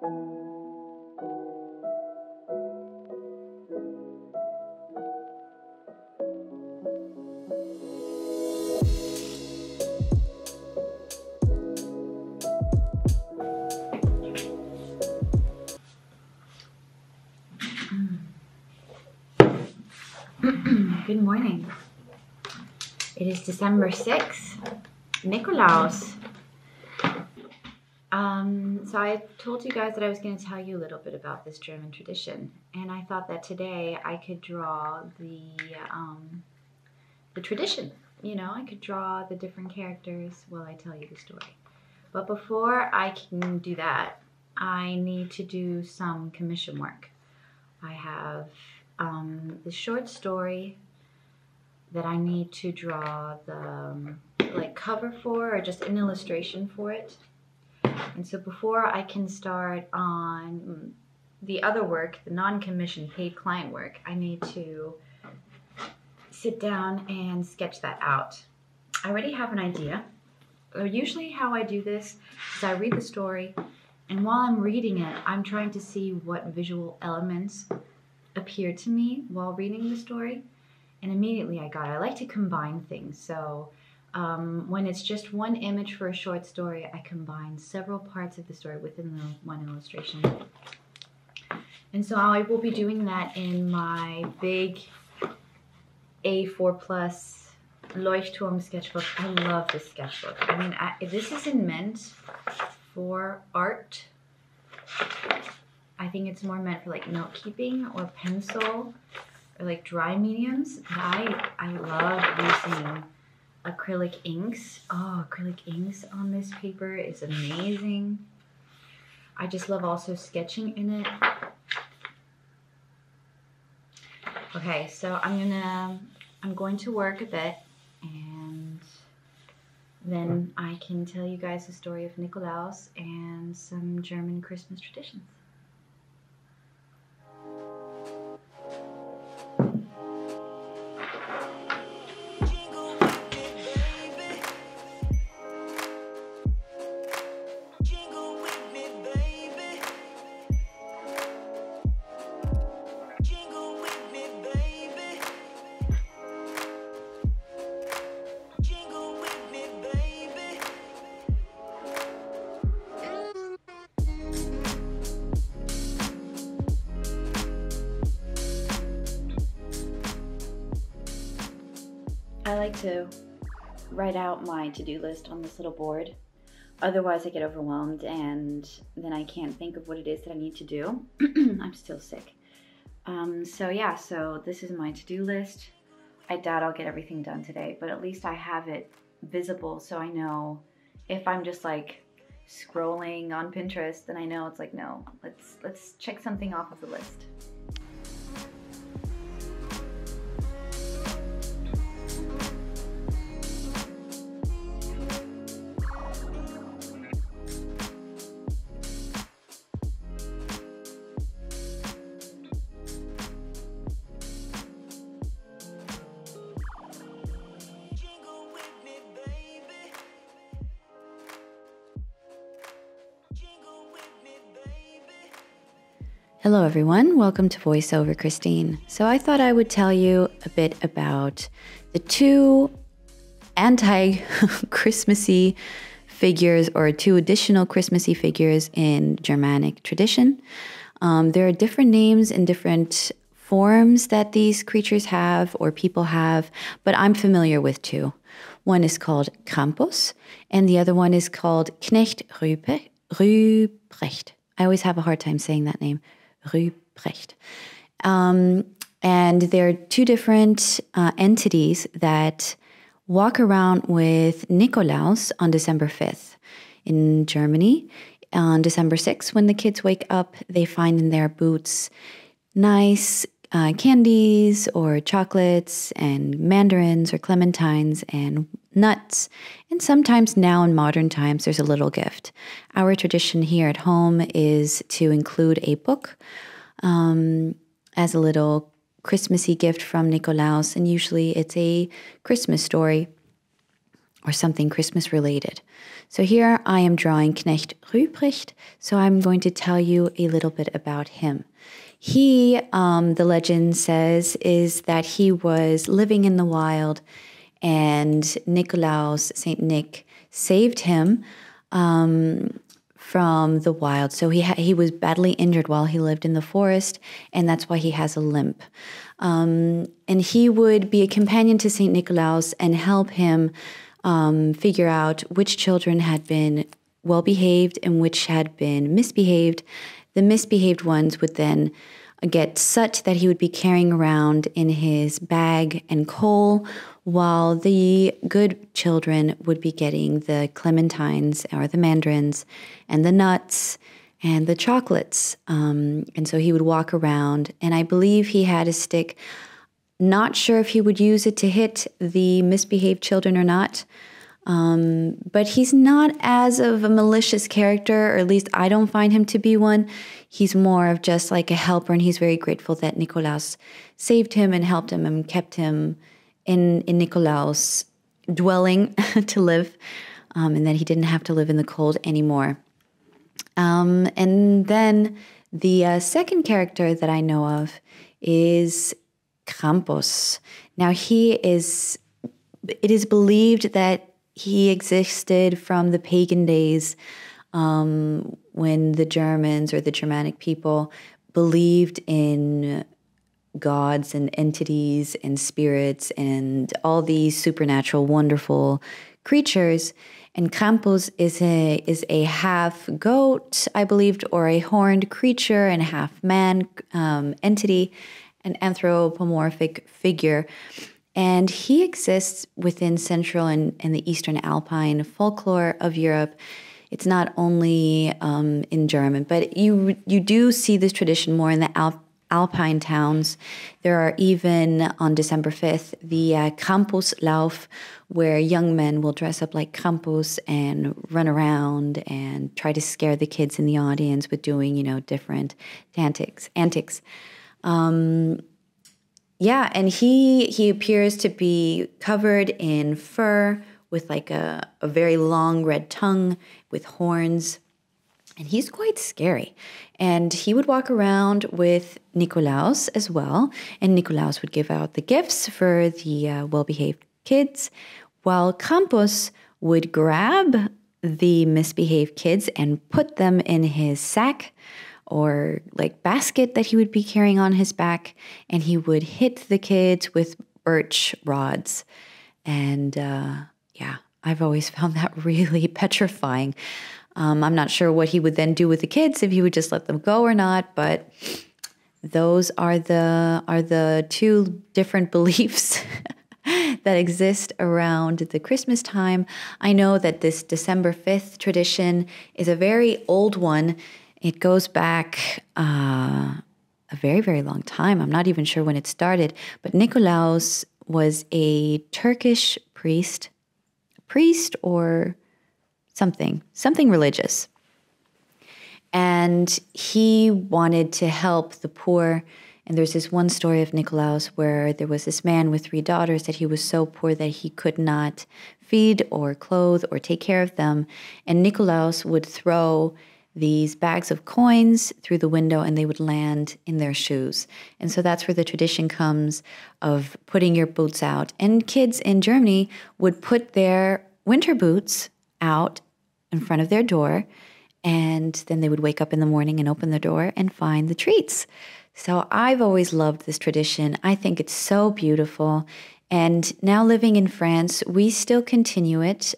Good morning. It is December 6th, Nikolaus. So I told you guys that I was going to tell you a little bit about this German tradition, and I thought that today I could draw the tradition. You know, I could draw the different characters while I tell you the story. But before I can do that, I need to do some commission work. I have the short story that I need to draw the cover for, or just an illustration for it. And so before I can start on the other work, the non-commissioned paid client work, I need to sit down and sketch that out. I already have an idea. Usually how I do this is I read the story, and while I'm reading it, I'm trying to see what visual elements appear to me while reading the story. And immediately I like to combine things. So when it's just one image for a short story, I combine several parts of the story within the one illustration. And so I will be doing that in my big A4 plus Leuchtturm sketchbook. I love this sketchbook. I mean, this isn't meant for art. I think it's more meant for like note keeping or pencil or like dry mediums. I love using acrylic inks. Oh, acrylic inks on this paper is amazing. I just love also sketching in it. Okay, so I'm going to work a bit, and then I can tell you guys the story of Nikolaus and some German Christmas traditions. I like to write out my to-do list on this little board. Otherwise I get overwhelmed and then I can't think of what it is that I need to do. I'm still sick. So this is my to-do list. I doubt I'll get everything done today, but at least I have it visible so I know if I'm just like scrolling on Pinterest, then I know it's like, no, let's check something off of the list. Hello everyone, welcome to Voiceover Christine. So I thought I would tell you a bit about the two anti-Christmassy figures, or two additional Christmassy figures in Germanic tradition. There are different names and different forms that these creatures have or people have, but I'm familiar with two. One is called Krampus and the other one is called Knecht Ruprecht. I always have a hard time saying that name. Ruprecht. And there are two different entities that walk around with Nikolaus on December 5th. In Germany, on December 6th, when the kids wake up, they find in their boots nice candies or chocolates and mandarins or clementines and nuts. And sometimes now in modern times, there's a little gift. Our tradition here at home is to include a book as a little Christmassy gift from Nikolaus. And usually it's a Christmas story. or something Christmas related. So here I am drawing Knecht Ruprecht, so I'm going to tell you a little bit about him. He, the legend says, is that he was living in the wild, and Nikolaus, Saint Nick, saved him from the wild. So he was badly injured while he lived in the forest, and that's why he has a limp. And he would be a companion to Saint Nikolaus and help him figure out which children had been well-behaved and which had been misbehaved. The misbehaved ones would then get soot that he would be carrying around in his bag and coal, while the good children would be getting the clementines or the mandarins and the nuts and the chocolates. And so he would walk around, and I believe he had a stick. Not sure if he would use it to hit the misbehaved children or not. But he's not as of a malicious character, or at least I don't find him to be one. He's more of just like a helper, and he's very grateful that Nikolaus saved him and helped him and kept him in Nikolaus' dwelling to live, and that he didn't have to live in the cold anymore. And then the second character that I know of is Krampus. Now it is believed that he existed from the pagan days, when the Germans or the Germanic people believed in gods and entities and spirits and all these supernatural, wonderful creatures. And Krampus is a half goat, I believed, or a horned creature, and half man entity, an anthropomorphic figure. And he exists within Central and the Eastern Alpine folklore of Europe. It's not only in German, but you do see this tradition more in the Alpine towns. There are even on December 5th, the Krampuslauf, where young men will dress up like Krampus and run around and try to scare the kids in the audience with doing, different antics. Yeah, and he appears to be covered in fur with like a very long red tongue with horns. And he's quite scary. And he would walk around with Nikolaus as well. And Nikolaus would give out the gifts for the well-behaved kids, while Krampus would grab the misbehaved kids and put them in his sack or like basket that he would be carrying on his back, and he would hit the kids with birch rods. And I've always found that really petrifying. I'm not sure what he would then do with the kids, if he would just let them go or not, but those are the two different beliefs that exist around the Christmas time. I know that this December 5th tradition is a very old one. It goes back a very, very long time. I'm not even sure when it started, but Nikolaus was a Turkish priest or something religious. And he wanted to help the poor. And there's this one story of Nikolaus where there was this man with 3 daughters that he was so poor that he could not feed or clothe or take care of them. And Nikolaus would throw these bags of coins through the window, and they would land in their shoes. And so that's where the tradition comes of putting your boots out. And kids in Germany would put their winter boots out in front of their door, and then they would wake up in the morning and open the door and find the treats. So I've always loved this tradition. I think it's so beautiful. And now living in France, we still continue it.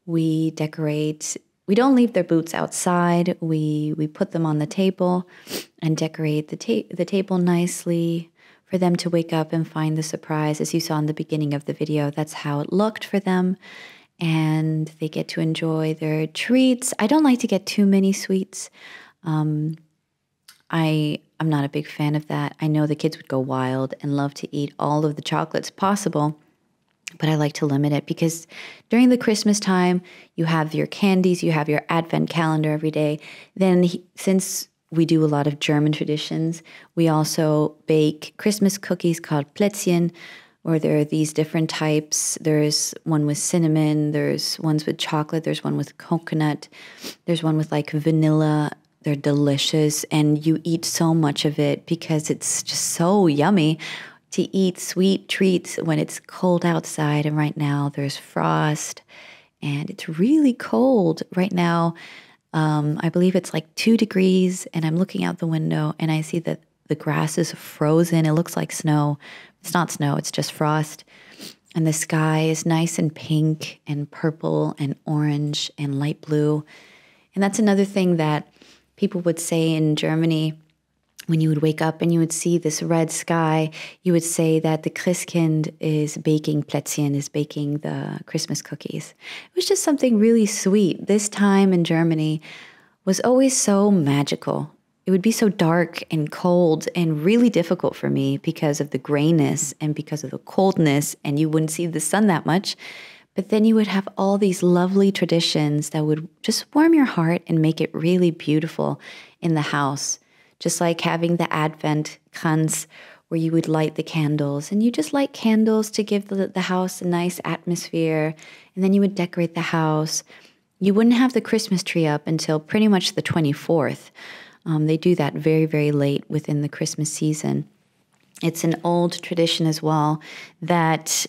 We decorate. We don't leave their boots outside. We put them on the table and decorate the table nicely for them to wake up and find the surprise. As you saw in the beginning of the video, that's how it looked for them. And they get to enjoy their treats. I don't like to get too many sweets. I'm not a big fan of that. I know the kids would go wild and love to eat all of the chocolates possible. But I like to limit it because during the Christmas time, you have your candies, you have your advent calendar every day. Then since we do a lot of German traditions, we also bake Christmas cookies called Plätzchen, or there are these different types. There's one with cinnamon, there's ones with chocolate, there's one with coconut, there's one with like vanilla. They're delicious, and you eat so much of it because it's just so yummy to eat sweet treats when it's cold outside. And right now there's frost and it's really cold right now. I believe it's like 2 degrees, and I'm looking out the window and I see that the grass is frozen. It looks like snow. It's not snow, it's just frost. And the sky is nice and pink and purple and orange and light blue. And that's another thing that people would say in Germany. When you would wake up and you would see this red sky, you would say that the Christkind is baking Plätzchen, is baking the Christmas cookies. It was just something really sweet. This time in Germany was always so magical. It would be so dark and cold and really difficult for me because of the grayness and because of the coldness, and you wouldn't see the sun that much. But then you would have all these lovely traditions that would just warm your heart and make it really beautiful in the house. Just like having the Advent Kranz, where you would light the candles, and you just light candles to give the house a nice atmosphere, and then you would decorate the house. You wouldn't have the Christmas tree up until pretty much the 24th. They do that very, very late within the Christmas season. It's an old tradition as well that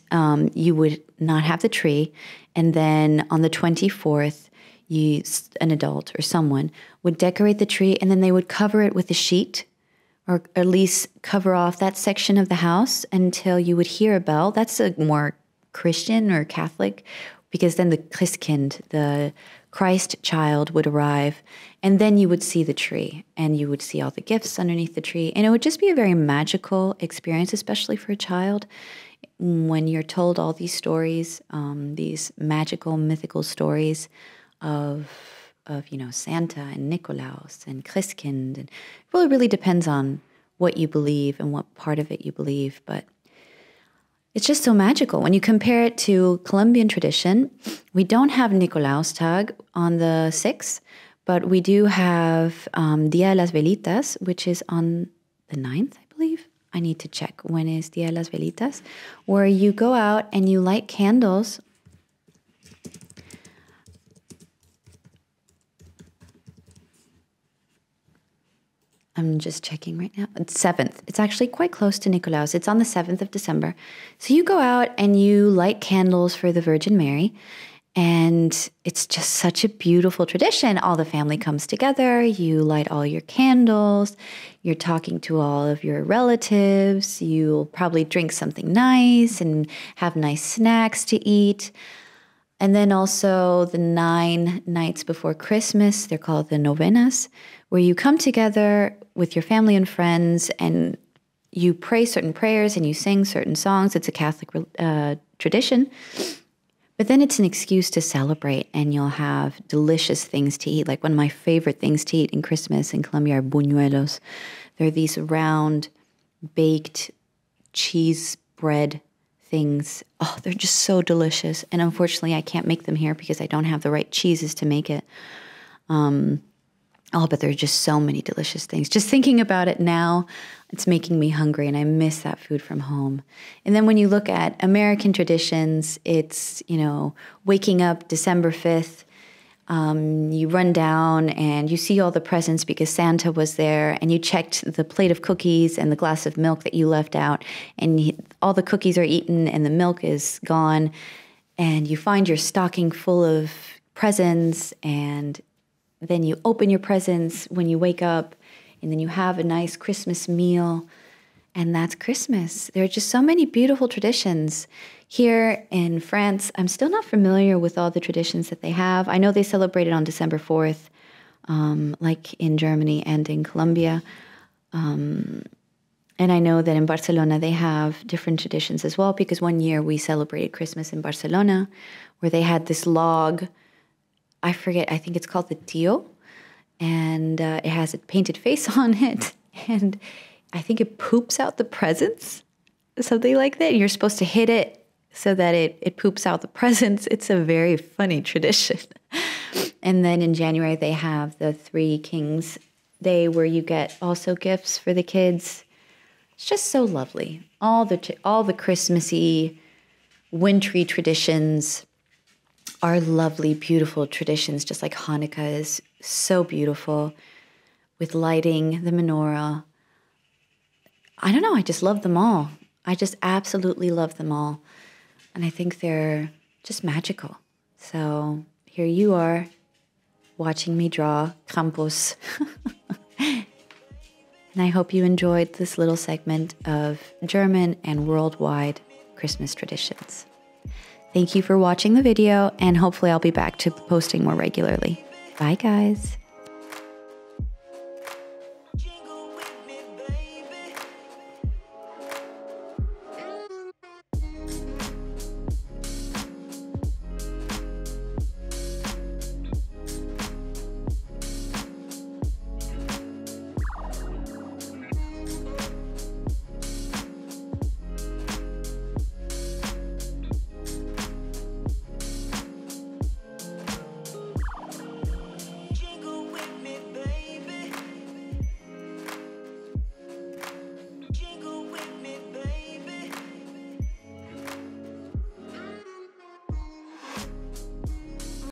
you would not have the tree, and then on the 24th, an adult or someone would decorate the tree, and then they would cover it with a sheet, or at least cover off that section of the house until you would hear a bell. That's a more Christian or Catholic, because then the Christkind, the Christ child, would arrive, and then you would see the tree, and you would see all the gifts underneath the tree, and it would just be a very magical experience, especially for a child, when you're told all these stories, these magical, mythical stories of Santa and Nikolaus and Christkind. And it really depends on what you believe and what part of it you believe. But it's just so magical. When you compare it to Colombian tradition, we don't have Nikolaustag on the 6th, but we do have Dia de las Velitas, which is on the 9th, I believe. I need to check when is Dia de las Velitas, where you go out and you light candles. I'm just checking right now. It's 7th. It's actually quite close to Nikolaus. It's on the 7th of December. So you go out and you light candles for the Virgin Mary. And it's just such a beautiful tradition. All the family comes together. You light all your candles. You're talking to all of your relatives. You'll probably drink something nice and have nice snacks to eat. And then also the 9 nights before Christmas, they're called the novenas, where you come together with your family and friends and you pray certain prayers and you sing certain songs. It's a Catholic tradition. But then it's an excuse to celebrate, and you'll have delicious things to eat. Like one of my favorite things to eat in Christmas in Colombia are buñuelos. They're these round, baked cheese bread things. Oh, they're just so delicious. And unfortunately, I can't make them here because I don't have the right cheeses to make it. But there are just so many delicious things. Just thinking about it now, it's making me hungry, and I miss that food from home. And then when you look at American traditions, it's, waking up December 5th, you run down and you see all the presents because Santa was there, and you checked the plate of cookies and the glass of milk that you left out, and all the cookies are eaten and the milk is gone, and you find your stocking full of presents, and then you open your presents when you wake up, and then you have a nice Christmas meal, and that's Christmas. There are just so many beautiful traditions. Here in France, I'm still not familiar with all the traditions that they have. I know they celebrate it on December 4th, like in Germany and in Colombia. And I know that in Barcelona, they have different traditions as well, because one year we celebrated Christmas in Barcelona, where they had this log. I forget, I think it's called the Tio, and it has a painted face on it, and I think it poops out the presents, something like that. You're supposed to hit it so that it poops out the presents. It's a very funny tradition. And then in January, they have the Three Kings Day, where you get also gifts for the kids. It's just so lovely. All the Christmassy, wintry traditions are lovely, beautiful traditions, just like Hanukkah is so beautiful with lighting the menorah. I don't know, I just love them all. I just absolutely love them all. And I think they're just magical. So here you are watching me draw Krampus. And I hope you enjoyed this little segment of German and worldwide Christmas traditions. Thank you for watching the video, and hopefully I'll be back to posting more regularly. Bye, guys.